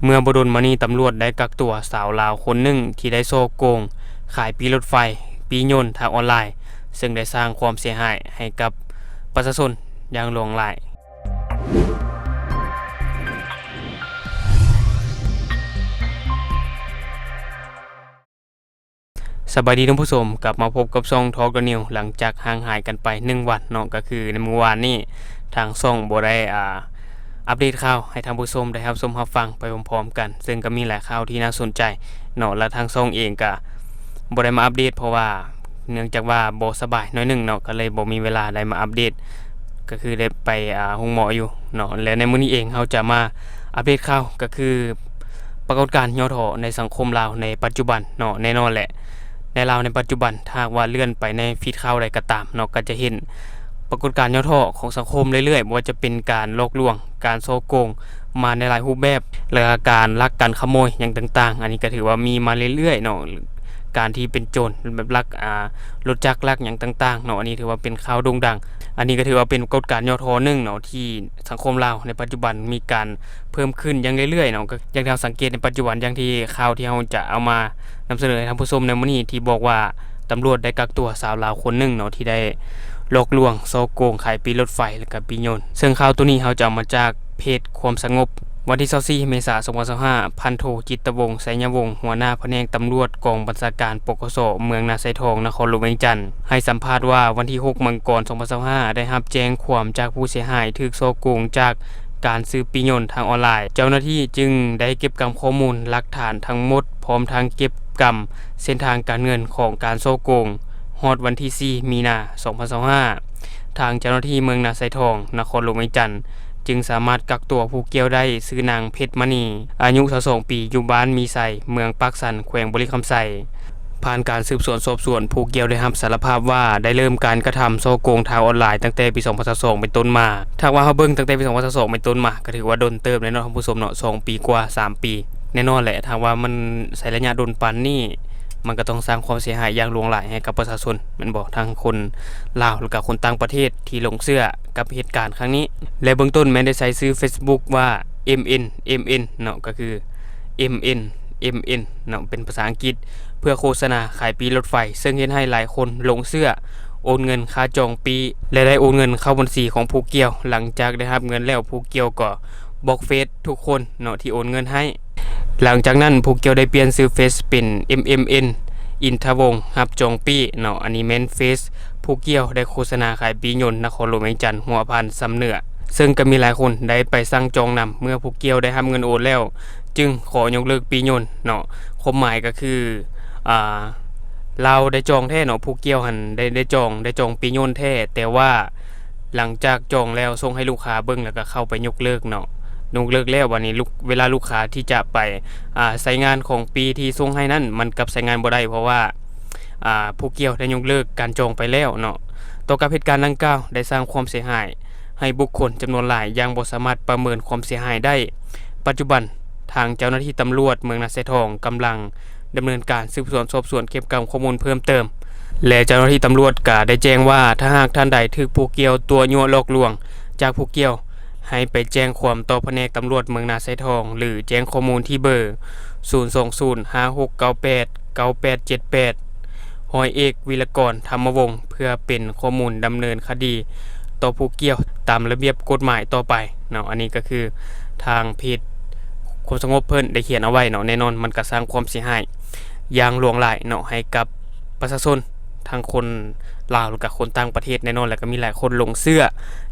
เมื่อบ่ดนมานี้ตำรวจได้กักตัวสาวลาวคนหนึ่งที่ได้โซ่โกงขายปีรถไฟปียนต์ทางออนไลน์ซึ่งได้สร้างความเสียหายให้กับประชาชนอย่างหลวงหลายสบายดีท่านผู้ชมกลับมาพบกับช่องทอล์กนิวหลังจากห่างหายกันไป1วันเนาะก็คือในเมื่อวานนี้ทางช่องบ่ได้อัปเดตข่าวให้ท่านผู้ชมได้รับชมรับฟังไปพร้อมๆกันซึ่งก็มีหลายข่าวที่น่าสนใจเนาะและทางช่องเองก็บ่ได้มาอัปเดตเพราะว่าเนื่องจากว่าบ่สบายน้อยหนึงเนาะก็เลยบ่มีเวลาได้มาอัปเดตก็คือได้ไปโรงหมออยู่เนาะและในมื้อนี้เองเราจะมาอัปเดตข่าวก็คือปรากฏการณ์ย่อท้อในสังคมลาวในปัจจุบันเนาะแน่นอนแหละในลาวในปัจจุบันถ้าว่าเลื่อนไปในฟีดข่าวใดก็ตามเนาะก็จะเห็นปรากฏการณ์ย่อท้อของสังคมเรื่อยๆบ่ว่าจะเป็นการลอกลวงการโซโกงมาในหลายรูปแบบและการลักการขโมยอย่างต่างๆอันนี้ก็ถือว่ามีมาเรื่อยๆเนาะการที่เป็นโจรแบบลักรถจักรลักอย่างต่างๆเนาะอันนี้ถือว่าเป็นข่าวโด่งดังอันนี้ก็ถือว่าเป็นปรากฏการณ์ย่อท้อหนึ่งเนาะที่สังคมลาวในปัจจุบันมีการเพิ่มขึ้นอย่างเรื่อยๆเนาะก็อย่างที่เราสังเกตในปัจจุบันอย่างที่ข่าวที่เราจะเอามานำเสนอให้ท่านผู้ชมในมื้อนี้ที่บอกว่าตำรวจได้กักตัวสาวลาวคนหนึ่งเนาะที่ได้หลอกลวงโซโกงขายปีรถไฟและก็ปียนต์ซึ่งข่าวตัวนี้เราจะเอามาจากเพจความสงบวันที่24เมษายน2025พันโทจิตวงศ์ไสยวงศ์หัวหน้าแผนกตำรวจกองบัญชาการปกสเมืองนาไซทองนครหลวงเวียงจันทน์ให้สัมภาษณ์ว่าวันที่6 มังกร2025ได้รับแจ้งความจากผู้เสียหายถูกโซโกงจากการซื้อปียนต์ทางออนไลน์เจ้าหน้าที่จึงได้เก็บกำข้อมูลหลักฐานทั้งหมดพร้อมทั้งเก็บกำเส้นทางการเงินของการโซโกงฮอดวันที่4 มีนาคม2025ทางเจ้าหน้าที่เมืองนาไซทองนครหลวงเวียงจันทน์จึงสามารถกักตัวผู้เกี่ยวได้ซื้อนางเพชรมณีอายุ22ปีอยู่บ้านมีไซเมืองปากสันแขวงบริคำไซผ่านการสืบสวนสอบสวนผู้เกี่ยวได้รับสารภาพว่าได้เริ่มการกระทำโซโกงทางออนไลน์ตั้งแต่ปี2022เป็นต้นมาถ้าว่าเฮาเบิ่งตั้งแต่ปี2022เป็นต้นมาก็ถือว่าดนเติบแน่นอนท่านผู้ชมเนาะ2 ปีกว่า3 ปีแน่นอนแหละถ้าว่ามันใช้ระยะดนปานนี้มันก็ต้องสร้างความเสียหายอย่างหลวงหลายให้กับประชาชนแม่นบ่ทั้งคนลาวและก็คนต่างประเทศที่หลงเชื่อกับเหตุการณ์ครั้งนี้และเบื้องต้นแม้ได้ใช้ชื่อ Facebook ว่า MN เนาะก็คือ MN เนาะเป็นภาษาอังกฤษเพื่อโฆษณาขายปีรถไฟซึ่งเฮ็ดให้หลายคนหลงเชื่อโอนเงินค่าจองปีและได้โอนเงินเข้าบัญชีของผู้เกี่ยวหลังจากได้รับเงินแล้วผู้เกี่ยวก็บล็อกเฟซทุกคนเนาะที่โอนเงินให้หลังจากนั้นผู้เกี่ยวได้เปลี่ยนชื่อเฟซเป็น MMN อินทวงศ์รับจองปีเนาะอันนี้แม่นเฟซผู้เกี่ยวได้โฆษณาขายปียนต์นครหลวงเวียงจันทน์หัวพันสำเนือซึ่งก็มีหลายคนได้ไปสั่งจองนำเมื่อผู้เกี่ยวได้รับเงินโอนแล้วจึงขอยกเลิกปียนต์เนาะความหมายก็คือเราได้จองแท้เนาะผู้เกี่ยวหันได้จองปียนต์แท้แต่ว่าหลังจากจองแล้วส่งให้ลูกค้าเบิ่งแล้วก็เข้าไปยกเลิกเนาะยกเลิกแล้ววันนี้เวลาลูกค้าที่จะไปใช้งานของปีที่ส่งให้นั้นมันกับใช้งานบ่ได้เพราะว่าผู้เกี่ยวได้ยกเลิกการจองไปแล้วเนาะต่อกับเหตุการณ์ดังกล่าวได้สร้างความเสียหายให้บุคคลจำนวนหลายยังบ่สามารถประเมินความเสียหายได้ปัจจุบันทางเจ้าหน้าที่ตำรวจเมืองนาไซทองกำลังดำเนินการสืบสวนสอบสวนเก็บกำข้อมูลเพิ่มเติมและเจ้าหน้าที่ตำรวจก็ได้แจ้งว่าถ้าหากท่านใดถูกผู้เกี่ยวตัวยั่วหลอกลวงจากผู้เกี่ยวให้ไปแจ้งความต่อแผนกตำรวจเมืองนาไซทองหรือแจ้งข้อมูลที่เบอร์02056989878หอยเอกวิรกรธรรมวงศ์เพื่อเป็นข้อมูลดำเนินคดีต่อผู้เกี่ยวตามระเบียบกฎหมายต่อไปเนาะอันนี้ก็คือทางเพจความสงบเพิ่นได้เขียนเอาไว้เนาะแน่นอนมันก็สร้างความเสียหายอย่างหลวงหลายเนาะให้กับประชาชนทั้งคนลาวและก็คนต่างประเทศแน่นอนแล้วก็มีหลายคนหลงเชื่อ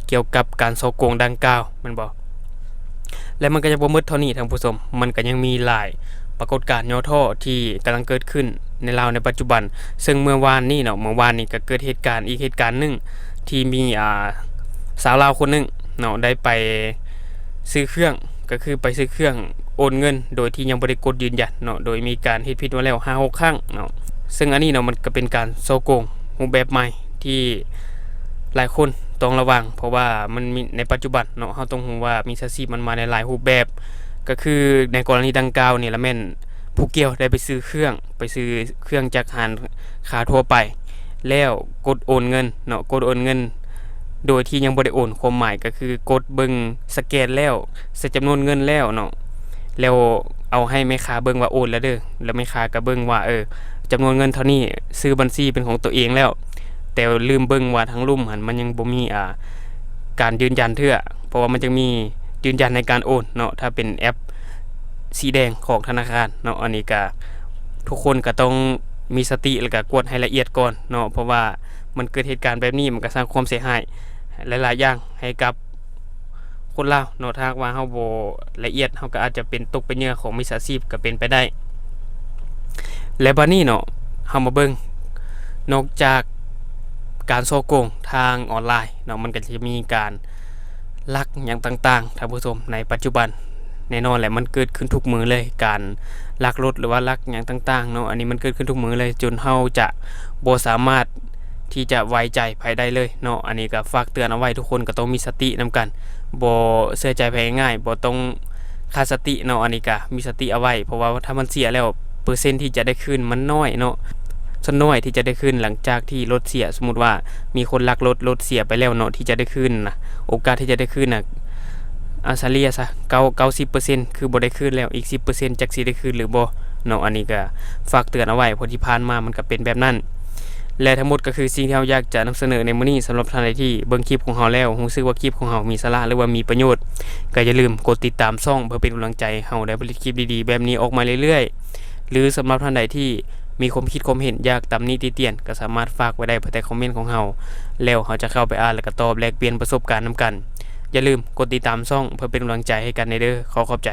เกี่ยวกับการโซโกงดังกล่าวมันบ่และมันก็จะบ่หมดเท่านี้ท่านผู้ชมมันก็ยังมีหลายปรากฏการณ์ย่อท้อที่กำลังเกิดขึ้นในลาวในปัจจุบันซึ่งเมื่อวานนี้ก็เกิดเหตุการณ์อีกเหตุการณ์หนึ่งที่มีสาวลาวคนหนึ่งเนาะได้ไปซื้อเครื่องก็คือไปซื้อเครื่องโอนเงินโดยที่ยังบ่ได้กดยืนยันเนาะโดยมีการเฮ็ดผิดมาแล้ว 5-6 ครั้งเนาะซึ่งอันนี้เนาะมันก็เป็นการโซโกงรูปแบบใหม่ที่หลายคนต้องระวังเพราะว่ามันมีในปัจจุบันเนาะเฮาต้องรู้ว่ามิจฉาชีพมันมาในหลายรูปแบบก็คือในกรณีดังกล่าวนี่ละแม่นผู้เกี่ยวได้ไปซื้อเครื่องจากร้านค้าทั่วไปแล้วกดโอนเงินเนาะกดโอนเงินโดยที่ยังบ่ได้โอนความหมายก็คือกดเบิ่งสแกนแล้วใส่จำนวนเงินแล้วเนาะ แล้วเอาให้แม่ค้าเบิ่งว่าโอนแล้วเด้อแล้วแม่ค้าก็เบิ่งว่าจำนวนเงินเท่านี้ซื้อบัญชีเป็นของตัวเองแล้วแต่ลืมเบิ่งว่าทั้งลุ่มหันมันยังบ่มีการยืนยันเทื่อเพราะว่ามันจะมียืนยันในการโอนเนาะถ้าเป็นแอปสีแดงของธนาคารเนาะอันนี้ก็ทุกคนก็ต้องมีสติแล้วก็กดให้ละเอียดก่อนเนาะเพราะว่ามันเกิดเหตุการณ์แบบนี้มันก็สร้างความเสียหายหลายๆอย่างให้กับคนลาวเนาะถ้าว่าเฮาบ่ละเอียดเฮาก็อาจจะเป็นตกเป็นเหยื่อของมิจฉาชีพก็เป็นไปได้และบัดนี้เนาะเฮามาเบิ่งนอกจากการฉ้อโกงทางออนไลน์เนาะมันก็จะมีการลักหยังต่างๆท่านผู้ชมในปัจจุบันแน่นอนแหละมันเกิดขึ้นทุกมื้อเลยการลักรถหรือว่าลักหยังต่างๆเนาะอันนี้มันเกิดขึ้นทุกมื้อเลยจนเฮาจะบ่สามารถที่จะไว้ใจไผได้เลยเนาะอันนี้ก็ฝากเตือนเอาไว้ทุกคนก็ต้องมีสตินำกันบ่เชื่อใจไผง่ายๆบ่ต้องขาดสติเนาะอันนี้ก็มีสติเอาไว้เพราะว่าถ้ามันเสียแล้วเปอร์เซ็นต์ที่จะได้คืนมันน้อยเนาะส่วนน้อยที่จะได้คืนหลังจากที่รถเสียสมมุติว่ามีคนลักรถเสียไปแล้วเนาะที่จะได้คืนนะโอกาสที่จะได้คืนน่ะเฉลี่ยซะ90%คือบ่ได้คืนแล้วอีก10%จักสิได้คืนหรือบ่เนาะอันนี้ก็ฝากเตือนเอาไว้เพราะที่ผ่านมามันก็เป็นแบบนั้นและทั้งหมดก็คือสิ่งที่เราอยากจะนำเสนอในมื้อนี้สำหรับท่านใดที่เบิ่งคลิปของเราแล้วรู้สึกว่าคลิปของเรามีสาระหรือว่ามีประโยชน์ก็อย่าลืมกดติดตามช่องเพื่อเป็นกำลังใจให้เราได้ผลิตคลิปดีๆแบบนี้ออกมาเรื่อยๆหรือสำหรับท่านใดที่มีความคิดความเห็นอยากตำหนิติเตียนก็สามารถฝากไว้ได้ภายใต้คอมเมนต์ของเราแล้วเราจะเข้าไปอ่านแล้วก็ตอบแลกเปลี่ยนประสบการณ์นำกันอย่าลืมกดติดตามช่องเพื่อเป็นกำลังใจให้กันในเด้อขอบใจ